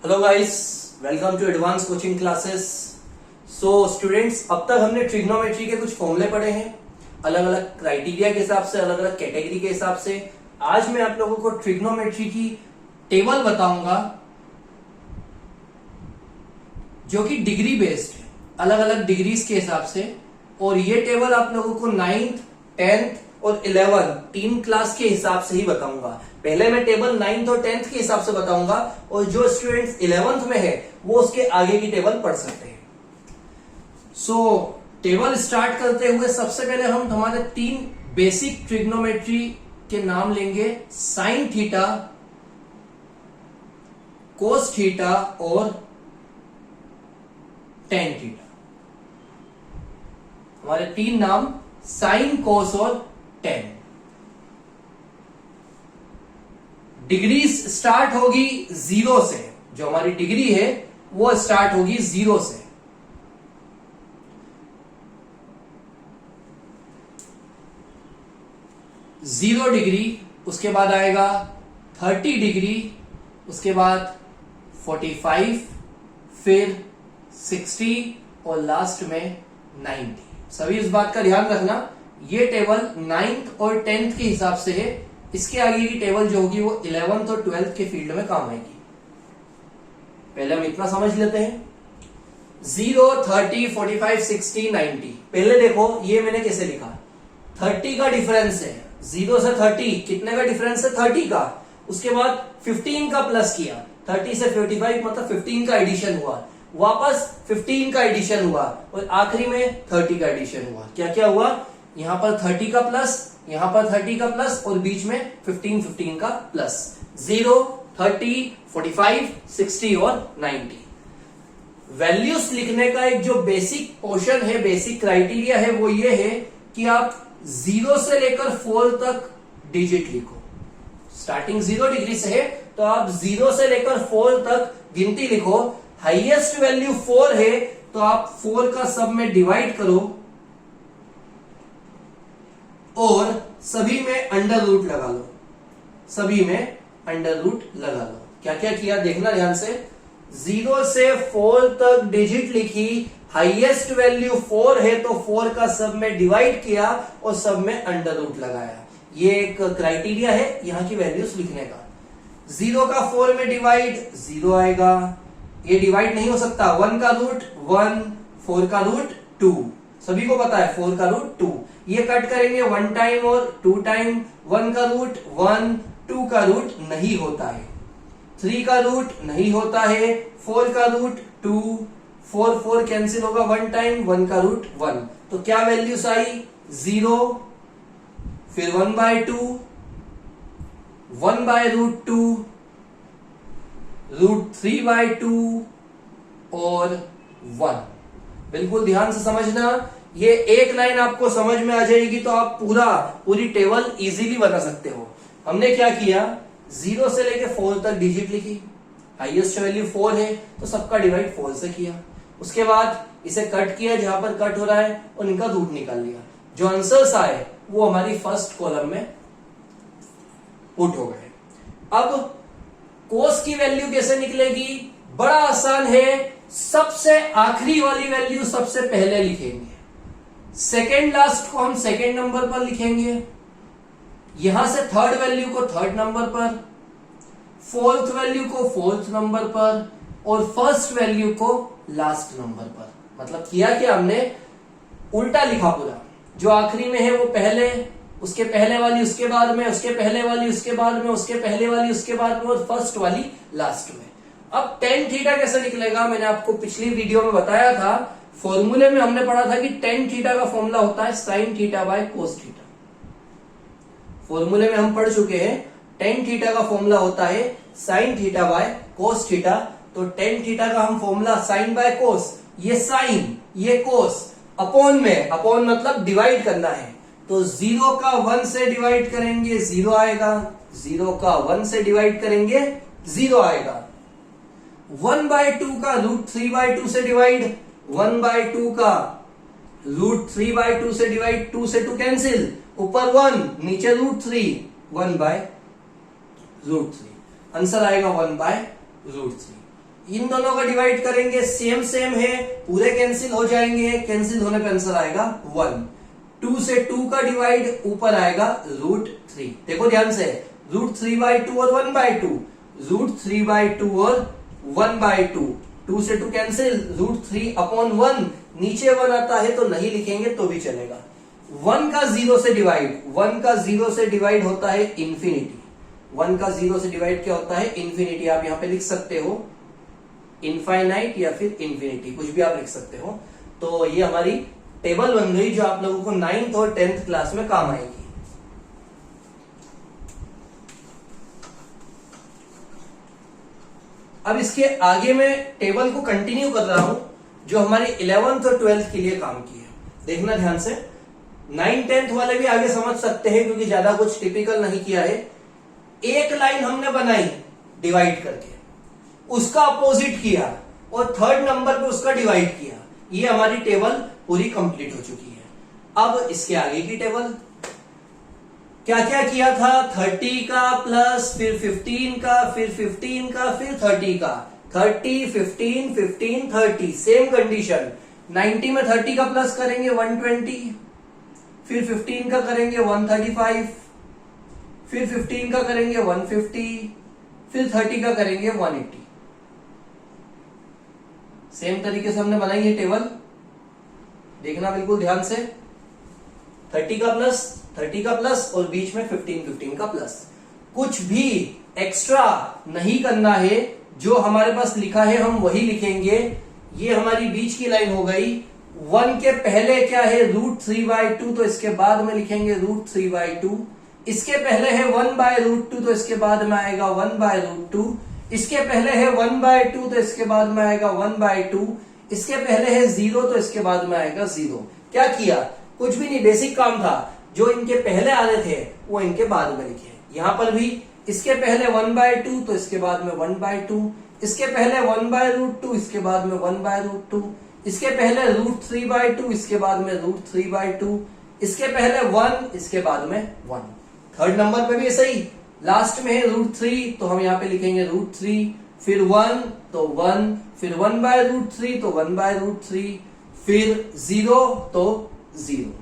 Hello guys, welcome to advance coaching classes. So students, अब तक हमने ट्रिग्नोमेट्री के कुछ फॉर्मूले पढ़े हैं, अलग अलग क्राइटेरिया के हिसाब से, अलग अलग कैटेगरी के हिसाब से। आज मैं आप लोगों को ट्रिग्नोमेट्री की टेबल बताऊंगा जो कि डिग्री बेस्ड है, अलग अलग डिग्रीज के हिसाब से। और ये टेबल आप लोगों को 9th, 10th और 11 तीन क्लास के हिसाब से ही बताऊंगा। पहले मैं टेबल 9th और 10th के हिसाब से बताऊंगा, और जो स्टूडेंट्स 11th में है वो उसके आगे की टेबल पढ़ सकते हैं। सो टेबल स्टार्ट करते हुए सबसे पहले हम हमारे तीन बेसिक ट्रिग्नोमेट्री के नाम लेंगे, साइन थीटा, कोस थीटा और टेन थीटा। हमारे तीन नाम साइन, कोस और टेन। डिग्रीज स्टार्ट होगी 0 से, जो हमारी डिग्री है वो स्टार्ट होगी 0 से। जीरो डिग्री, उसके बाद आएगा 30 डिग्री, उसके बाद 45, फिर 60 और लास्ट में 90। सभी इस बात का ध्यान रखना, ये टेबल 9th और 10th के हिसाब से है। इसके आगे की टेबल जो होगी वो 11th और 12th के फील्ड में काम आएगी। पहले हम इतना समझ लेते हैं, 0, 30, 45, 60, 90। पहले देखो ये मैंने कैसे लिखा, 30 का डिफरेंस है, 0 से 30 कितने का डिफरेंस है, 30 का। उसके बाद 15 का प्लस किया, 30 से 45 मतलब 15 का एडिशन हुआ, वापस 15 का एडिशन हुआ, और आखिरी में 30 का एडिशन हुआ। क्या क्या हुआ, यहां पर 30 का प्लस, यहां पर 30 का प्लस, और बीच में 15 का प्लस। 0, 30, 45, 60 और 90। वैल्यूज लिखने का एक जो बेसिक पोर्शन है, बेसिक क्राइटेरिया है, वो ये है कि आप 0 से लेकर 4 तक डिजिट लिखो। स्टार्टिंग 0 डिग्री से है तो आप 0 से लेकर 4 तक गिनती लिखो। हाईएस्ट वैल्यू 4 है तो आप 4 का सब में डिवाइड करो और सभी में अंडर रूट लगा लो, सभी में अंडर रूट लगा लो। क्या क्या किया देखना ध्यान से, 0 से 4 तक डिजिट लिखी, हाईएस्ट वैल्यू 4 है तो 4 का सब में डिवाइड किया और सब में अंडर रूट लगाया। ये एक क्राइटेरिया है यहां की वैल्यूज लिखने का। 0 का 4 में डिवाइड 0 आएगा, ये डिवाइड नहीं हो सकता। 1 का रूट 1, 4 का रूट 2, सभी को पता है 4 का रूट 2। ये कट करेंगे 1 टाइम और 2 टाइम। 1 का रूट 1, 2 का रूट नहीं होता है, 3 का रूट नहीं होता है, 4 का रूट 2, 4 4 कैंसिल होगा 1 टाइम, 1 का रूट 1। तो क्या वैल्यूज आई, 0, फिर 1/2, 1/√2, √3/2 और 1। बिल्कुल ध्यान से समझना, ये एक लाइन आपको समझ में आ जाएगी तो आप पूरी टेबल इजीली बना सकते हो। हमने क्या किया, 0 से लेके 4 तक डिजिट लिखी, हाईएस्ट वैल्यू 4 है तो सबका डिवाइड 4 से किया। उसके बाद इसे कट किया, जहां पर कट हो रहा है और इनका रूट निकाल लिया। जो आंसर्स आए वो हमारी फर्स्ट कॉलम में पुट हो गए। अब कोस की वैल्यू कैसे निकलेगी, बड़ा आसान है। सबसे आखिरी वाली वैल्यू सबसे पहले लिखेंगे, सेकेंड लास्ट को हम सेकेंड नंबर पर लिखेंगे, यहां से थर्ड वैल्यू को थर्ड नंबर पर, फोर्थ वैल्यू को फोर्थ नंबर पर, और फर्स्ट वैल्यू को लास्ट नंबर पर। मतलब किया कि हमने उल्टा लिखा पूरा, जो आखिरी में है वो पहले, उसके पहले वाली उसके बाद में, उसके पहले वाली उसके बाद में, उसके पहले वाली उसके बाद में, और फर्स्ट वाली लास्ट में। अब टेन थीटा कैसे निकलेगा, मैंने आपको पिछली वीडियो में बताया था। फॉर्मूले में हमने पढ़ा था कि टेन थीटा का फॉर्मूला होता है sine theta by cos theta. फॉर्मूले में हम पढ़ चुके हैं, टेन थीटा का फॉर्मूला होता है sine theta by cos theta. तो टेन थीटा का हम फॉर्मूला साइन बाय कोस, ये साइन ये कोस, अपॉन में, अपॉन मतलब डिवाइड करना है। तो 0 का 1 से डिवाइड करेंगे 0 आएगा, 0 का 1 से डिवाइड करेंगे 0 आएगा। 1/2 का √3/2 से डिवाइड, 1/2 का √3/2 से डिवाइड, 2 से 2 कैंसिल, ऊपर 1 नीचे √3, 1/√3। आंसर आएगा 1/√3। इन दोनों का डिवाइड करेंगे, सेम सेम है, पूरे कैंसिल हो जाएंगे, कैंसिल होने पे आंसर आएगा 1। 2 से 2 का डिवाइड ऊपर आएगा √3। देखो ध्यान से, √3/2 और 1/2, √3/2 और 1/2, 2 से 2 कैंसिल, √3/1, नीचे 1 आता है तो नहीं लिखेंगे तो भी चलेगा। 1 का 0 से डिवाइड, 1 का 0 से डिवाइड होता है इंफिनिटी, 1 का 0 से डिवाइड क्या होता है? इंफिनिटी। आप यहां पे लिख सकते हो इनफाइनाइट या फिर इंफिनिटी, कुछ भी आप लिख सकते हो। तो ये हमारी टेबल बन गई जो आप लोगों को 9th और 10th क्लास में काम आएगी। अब इसके आगे मैं टेबल को कंटिन्यू कर रहा हूं जो हमारी 11th और 12th के लिए काम की है। देखना ध्यान से, 9th 10th वाले भी आगे समझ सकते हैं क्योंकि ज्यादा कुछ टिपिकल नहीं किया है। एक लाइन हमने बनाई डिवाइड करके, उसका अपोजिट किया और थर्ड नंबर पे उसका डिवाइड किया, ये हमारी टेबल पूरी कंप्लीट हो चुकी है। अब इसके आगे की टेबल क्या क्या किया था? 30 का प्लस, फिर 15 का, फिर 15 का, फिर 30 का, 30 15 15 30, सेम कंडीशन। 90 में 30 का प्लस करेंगे 120, फिर 15 का करेंगे 135, फिर 15 का करेंगे 150, फिर 30 का करेंगे 180। सेम तरीके से हमने बनाई है टेबल, देखना बिल्कुल ध्यान से। 30 का प्लस और बीच में 15 का प्लस। कुछ भी एक्स्ट्रा नहीं करना है, जो हमारे पास लिखा है हम वही लिखेंगे। ये हमारी बीच की लाइन हो गई। 1 के पहले क्या है? √3/2, तो इसके बाद में लिखेंगे √3/2। इसके पहले है 1/√2, तो इसके बाद में आएगा 1/√2। इसके पहले है 1/2, तो इसके बाद में आएगा 1/2। इसके पहले है 0, तो इसके बाद में आएगा 0। क्या किया? कुछ भी नहीं, बेसिक काम था। जो इनके पहले आ रहे थे वो इनके बाद में लिखे। यहां पर भी इसके पहले 1/2, तो इसके बाद में 1/2। इसके पहले 1/√2, इसके बाद में 1/√2। इसके पहले √3/2, इसके बाद में √3/2। इसके पहले 1, इसके बाद में 1। थर्ड नंबर पे भी ऐसा ही, लास्ट में है √3, तो हम यहां पे लिखेंगे √3, फिर 1 तो 1, फिर 1/√3 तो 1/√3, फिर 0 तो 0।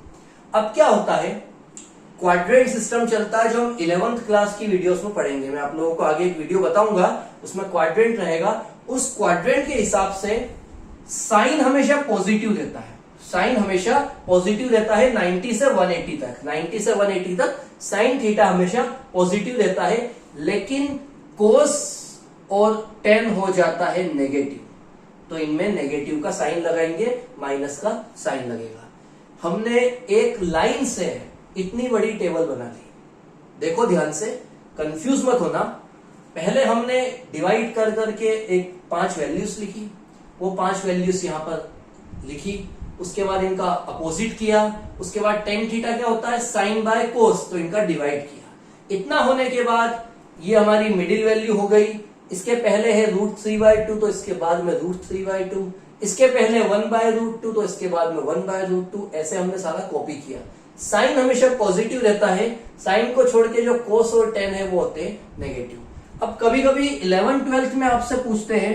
अब क्या होता है? क्वाड्रेंट सिस्टम चलता है जो हम 11th क्लास की वीडियोस में पढ़ेंगे। मैं आप लोगों को आगे एक वीडियो बताऊंगा, उसमें क्वाड्रेंट रहेगा। उस क्वाड्रेंट के हिसाब से साइन हमेशा पॉजिटिव देता है, साइन हमेशा पॉजिटिव देता है 90 से 180 तक। 90 से 180 तक साइन थीटा हमेशा पॉजिटिव देता है, लेकिन कोस और टेन हो जाता है नेगेटिव, तो इनमें नेगेटिव का साइन लगाएंगे, माइनस का साइन लगेगा। हमने एक लाइन से इतनी बड़ी टेबल बना ली। देखो ध्यान से, कंफ्यूज मत होना। पहले हमने डिवाइड कर करके एक 5 वैल्यूज लिखी, वो 5 वैल्यूज यहां पर लिखी। उसके बाद इनका अपोजिट किया। उसके बाद टेन थीटा क्या होता है? साइन बाय कोस, तो इनका डिवाइड किया। इतना होने के बाद ये हमारी मिडिल वैल्यू हो गई। इसके पहले है √3/2, तो इसके बाद में √3/2। इसके पहले 1/√2, तो इसके बाद में 1/√2। ऐसे हमने सारा कॉपी किया। साइन हमेशा पॉजिटिव रहता है, साइन को छोड़ के जो कोस और टेन है वो होते हैं नेगेटिव। अब कभी कभी 11th 12th में आपसे पूछते हैं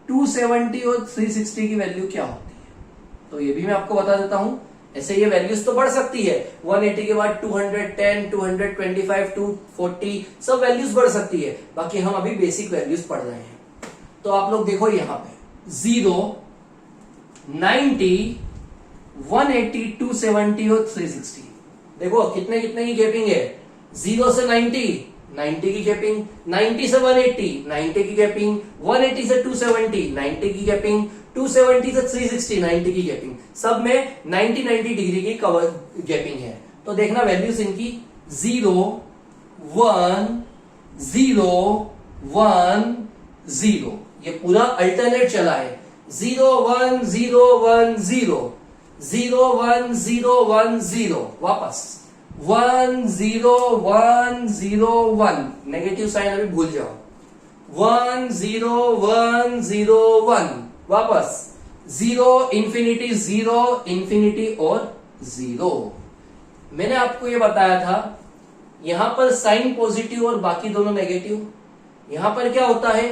270 और 360 की वैल्यू क्या होती है, तो ये भी मैं आपको बता देता हूं। ऐसे ये वैल्यूज तो बढ़ सकती है, 180 के बाद 210, 225, 240 सब वैल्यूज बढ़ सकती है। बाकी हम अभी बेसिक वैल्यूज पढ़ रहे हैं। तो आप लोग देखो यहां पे 0, 90, 180, 270 और 360। देखो कितने कितने की गैपिंग है। 0 से 90, 90 की गैपिंग, 90 से 180, 90 की गैपिंग, 180 से 270, 90 की गैपिंग, 270 से 360, 90 की गैपिंग। सब में 90 डिग्री की कवर गैपिंग है। तो देखना वैल्यूज इनकी 0, 1, 0, 1, 0, ये पूरा अल्टरनेट चला है। 0 1 0 1 0, 0 1 0 1 0, वापस 1 0 1 0 1, नेगेटिव साइन अभी भूल जाओ। 1 0 1 0 1, वापस 0 इंफिनिटी 0 इंफिनिटी और 0। मैंने आपको यह बताया था यहां पर साइन पॉजिटिव और बाकी दोनों नेगेटिव। यहां पर क्या होता है?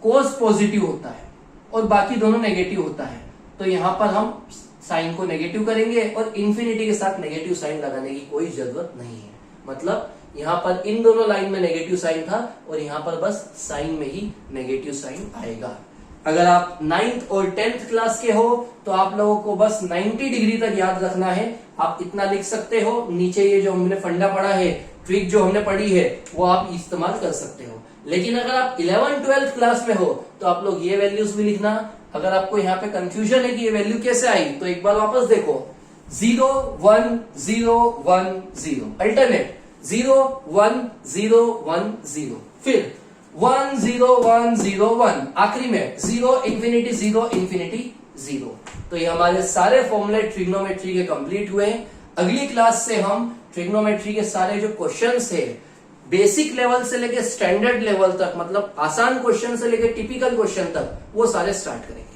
कोस पॉजिटिव होता है और बाकी दोनों नेगेटिव होता है, तो यहां पर हम साइन को नेगेटिव करेंगे और इंफिनिटी के साथ नेगेटिव साइन लगाने की कोई जरूरत नहीं है। मतलब यहां पर इन दोनों लाइन में नेगेटिव साइन था और यहां पर बस साइन में ही नेगेटिव साइन आएगा। अगर आप 9th और 10th क्लास के हो तो आप लोगों को बस 90 डिग्री तक याद रखना है। आप इतना लिख सकते हो, नीचे ये जो हमने फंडा पढ़ा है, ट्रिक जो हमने पढ़ी है, वो आप इस्तेमाल कर सकते हो। लेकिन अगर आप 11th 12th क्लास में हो तो आप लोग ये वैल्यूज भी लिखना। अगर आपको यहाँ पे कंफ्यूजन है कि ये वैल्यू कैसे आई, तो एक बार वापस देखो, 0 1 0 1 0, अल्टरनेट 0 1 0 1 0, फिर 1 0 1 0 1, आखिरी में 0 इंफिनिटी 0 इंफिनिटी 0। तो ये हमारे सारे फॉर्मूले ट्रिग्नोमेट्री के कंप्लीट हुए। अगली क्लास से हम ट्रिग्नोमेट्री के सारे जो क्वेश्चंस है, बेसिक लेवल से लेके स्टैंडर्ड लेवल तक, मतलब आसान क्वेश्चन से लेके टिपिकल क्वेश्चन तक, वो सारे स्टार्ट करेंगे।